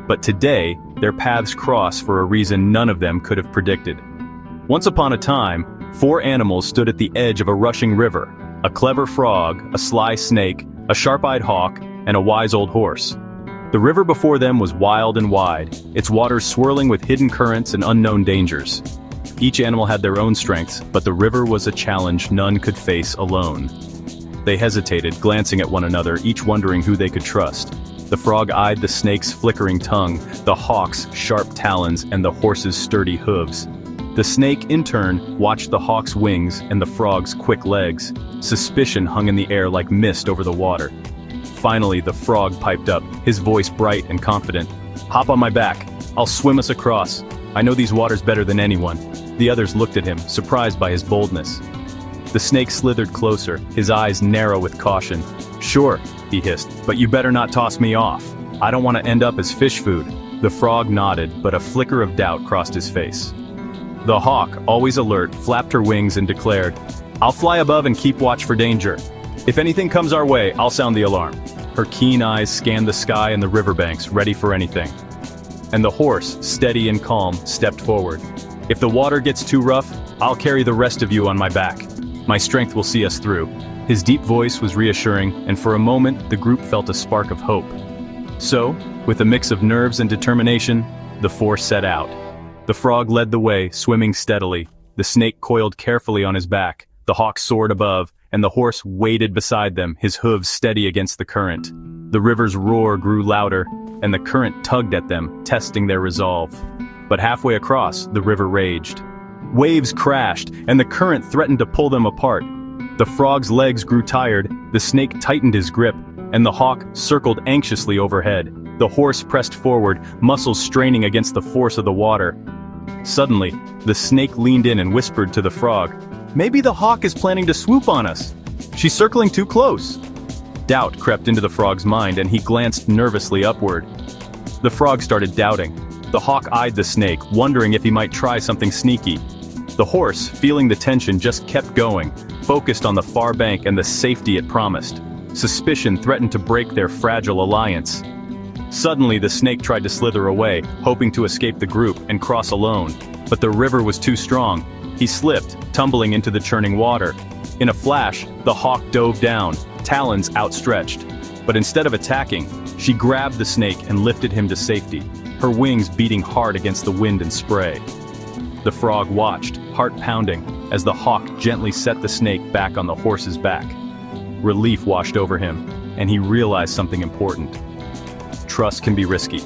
But today, their paths cross for a reason none of them could have predicted. Once upon a time, 4 animals stood at the edge of a rushing river: a clever frog, a sly snake, a sharp-eyed hawk, and a wise old horse. The river before them was wild and wide, its waters swirling with hidden currents and unknown dangers. Each animal had their own strengths, but the river was a challenge none could face alone. They hesitated, glancing at one another, each wondering who they could trust. The frog eyed the snake's flickering tongue, the hawk's sharp talons, and the horse's sturdy hooves. The snake, in turn, watched the hawk's wings and the frog's quick legs. Suspicion hung in the air like mist over the water. Finally, the frog piped up, his voice bright and confident. "Hop on my back. I'll swim us across. I know these waters better than anyone." The others looked at him, surprised by his boldness. The snake slithered closer, his eyes narrow with caution. "Sure," he hissed, "but you better not toss me off. I don't want to end up as fish food." The frog nodded, but a flicker of doubt crossed his face. The hawk, always alert, flapped her wings and declared, "I'll fly above and keep watch for danger. If anything comes our way, I'll sound the alarm." Her keen eyes scanned the sky and the riverbanks, ready for anything. And the horse, steady and calm, stepped forward. "If the water gets too rough, I'll carry the rest of you on my back. My strength will see us through." His deep voice was reassuring, and for a moment the group felt a spark of hope. So, with a mix of nerves and determination, the 4 set out. The frog led the way, swimming steadily. The snake coiled carefully on his back, the hawk soared above, and the horse waded beside them, his hooves steady against the current. The river's roar grew louder, and the current tugged at them, testing their resolve. But halfway across, the river raged. Waves crashed, and the current threatened to pull them apart. The frog's legs grew tired, the snake tightened his grip, and the hawk circled anxiously overhead. The horse pressed forward, muscles straining against the force of the water. Suddenly, the snake leaned in and whispered to the frog, "Maybe the hawk is planning to swoop on us. She's circling too close." Doubt crept into the frog's mind, and he glanced nervously upward. The frog started doubting. The hawk eyed the snake, wondering if he might try something sneaky. The horse, feeling the tension, just kept going, focused on the far bank and the safety it promised. Suspicion threatened to break their fragile alliance. Suddenly, the snake tried to slither away, hoping to escape the group and cross alone. But the river was too strong. He slipped, tumbling into the churning water. In a flash, the hawk dove down, talons outstretched. But instead of attacking, she grabbed the snake and lifted him to safety, her wings beating hard against the wind and spray. The frog watched, heart pounding, as the hawk gently set the snake back on the horse's back. Relief washed over him, and he realized something important. Trust can be risky.